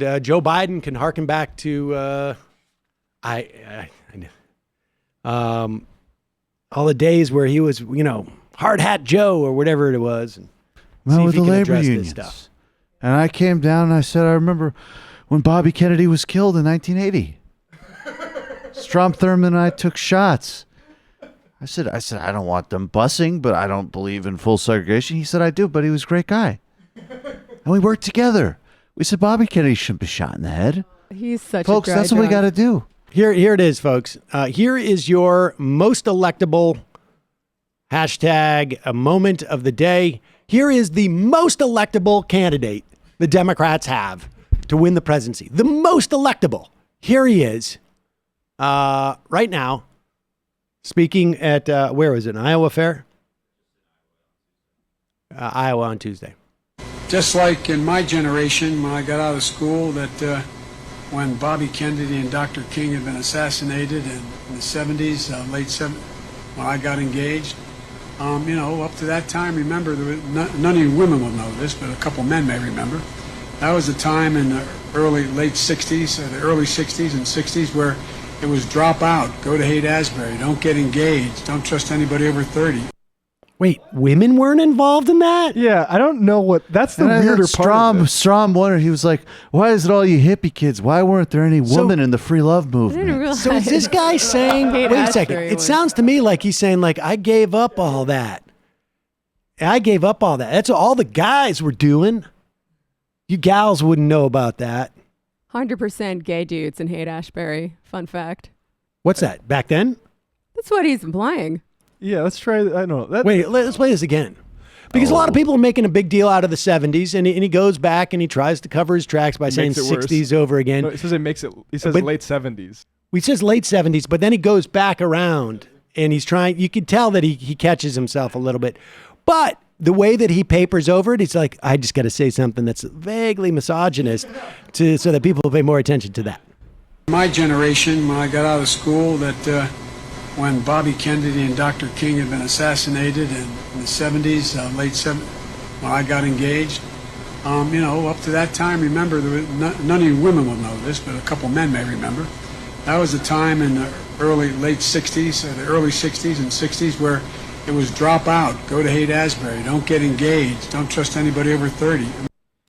And Joe Biden can harken back to all the days where he was, hard hat Joe or whatever it was. And well, with the labor unions. Stuff. And I came down and I said, I remember when Bobby Kennedy was killed in 1980. Strom Thurmond and I took shots. I said, I don't want them busing, but I don't believe in full segregation. He said, I do, but he was a great guy. And we worked together. We said, Bobby Kennedy shouldn't be shot in the head. He's such folks, a that's what we got to do. Here it is, folks. Here is your most electable hashtag, a moment of the day. Here is the most electable candidate the Democrats have to win the presidency. The most electable. Here he is. Right now, speaking at, where was it, an Iowa fair? Iowa on Tuesday. Just like in my generation, when I got out of school, that when Bobby Kennedy and Dr. King had been assassinated in the 70s, late 70s, when I got engaged, up to that time, remember, there was none of you women will know this, but a couple men may remember. That was a time in the late 60s, the early 60s and 60s where it was drop out, go to Haight-Ashbury, don't get engaged, don't trust anybody over 30. Wait, women weren't involved in that? Yeah, I don't know what. That's the weirder part of it. Strom wondered. He was like, "Why is it all you hippie kids? Why weren't there any women in the free love movement?" So is this guy saying? Wait a second. It sounds to me like he's saying, like, I gave up all that. I gave up all that. That's all the guys were doing. You gals wouldn't know about that. 100% gay dudes in Haight-Ashbury. Fun fact. What's that? Back then? That's what he's implying. Yeah, let's try. I don't know. Wait, let's play this again. Because a lot of people are making a big deal out of the 70s, and he goes back and he tries to cover his tracks by saying 60s over again. No, he says he says late 70s. He says late 70s, but then he goes back around and he's trying. You can tell that he catches himself a little bit. But the way that he papers over it, it's like, I just got to say something that's vaguely misogynist so that people pay more attention to that. My generation, when I got out of school, that when Bobby Kennedy and Dr. King had been assassinated in the 70s, late 70s, when I got engaged, up to that time, remember, there was none of you women will know this, but a couple men may remember. That was a time in the late 60s, the early 60s and 60s where it was drop out, go to Haight-Ashbury, don't get engaged, don't trust anybody over 30.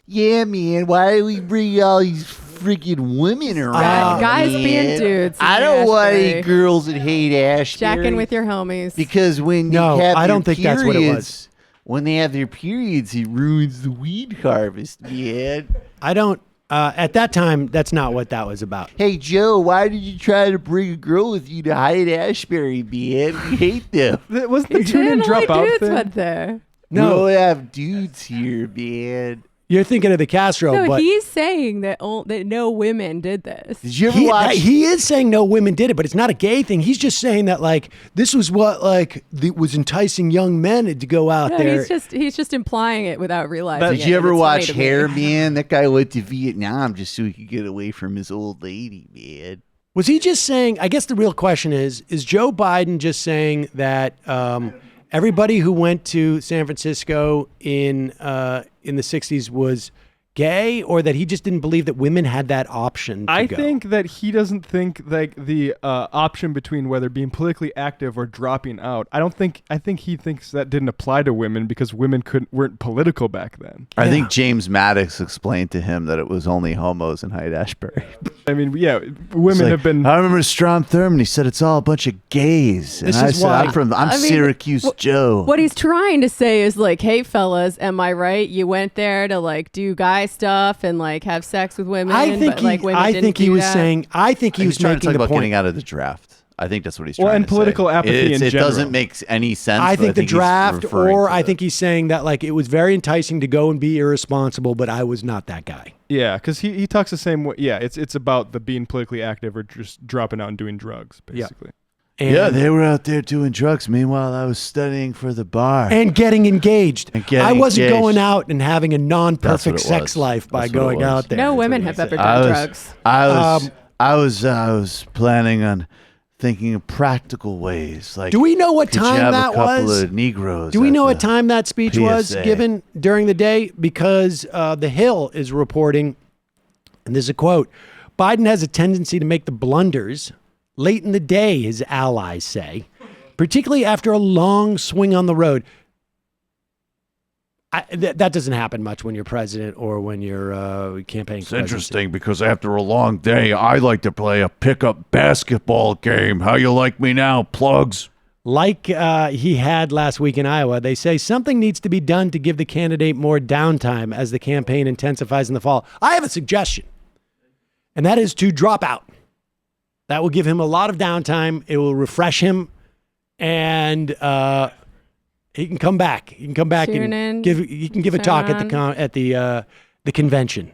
Yeah, man, why do we bring all these freaking women around? Guys being dudes. I don't want any girls that hate Ashbury. Jacking with your homies. Because when I don't think that's what it was. When they have their periods, it ruins the weed harvest, man. I don't. At that time, that's not what that was about. Hey, Joe, why did you try to bring a girl with you to Haight-Ashbury, man? We hate them. Wasn't the tune and drop out thing? Went there. No, we don't have dudes here, man. You're thinking of the Castro, no, but he's saying that no women did this. Did you ever watch? He is saying no women did it, but it's not a gay thing. He's just saying that this was what was enticing young men to go out there. He's just implying it without realizing. Did you ever watch Hair Man? That guy went to Vietnam just so he could get away from his old lady, man. Was he just saying? I guess the real question is Joe Biden just saying that everybody who went to San Francisco in the 60s was gay, or that he just didn't believe that women had that option to go? Think that he doesn't think like the option between whether being politically active or dropping out. I think he thinks that didn't apply to women because women weren't political back then. I think James Maddox explained to him that it was only homos in Haight-Ashbury. I mean, yeah, women have been. I remember Strom Thurmond. He said it's all a bunch of gays, and I said, "I'm Syracuse Joe." What he's trying to say is like, "Hey, fellas, am I right? You went there to do guy stuff and have sex with women." I think he was trying to talk about getting out of the draft. I think that's what he's trying to say. And political apathy in general. It doesn't make any sense. I think the draft, or I think he's saying that it was very enticing to go and be irresponsible, but I was not that guy. Yeah, because he talks the same way. Yeah, it's about the being politically active or just dropping out and doing drugs, basically. Yeah. They were out there doing drugs. Meanwhile, I was studying for the bar. And getting engaged. I wasn't going out and having a non-perfect sex life by going out there. No women have ever done drugs. I was planning on thinking of practical ways. Do we know what time that was? A couple of Negroes. Do we know what time that speech was PSA. given during the day? Because The Hill is reporting And this is a quote. Biden has a tendency to make the blunders late in the day, his allies say, particularly after a long swing on the road. That doesn't happen much when you're president or when you're campaigning. It's interesting because after a long day, I like to play a pickup basketball game. How you like me now, plugs? Like he had last week in Iowa, they say something needs to be done to give the candidate more downtime as the campaign intensifies in the fall. I have a suggestion, and that is to drop out. That will give him a lot of downtime. It will refresh him, and he can come back. He can come back and give a talk at the convention.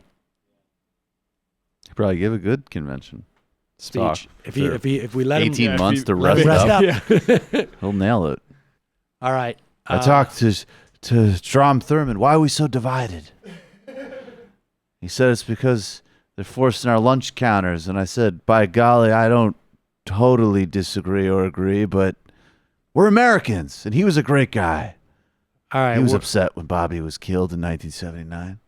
He'd probably give a good convention Speech. If we let 18 him months to rest up, he'll nail it. All right. I talked to Strom Thurmond. Why are we so divided? He said it's because they're forcing our lunch counters. And I said, by golly, I don't totally disagree or agree, but we're Americans. And he was a great guy. All right. He was upset when Bobby was killed in 1979.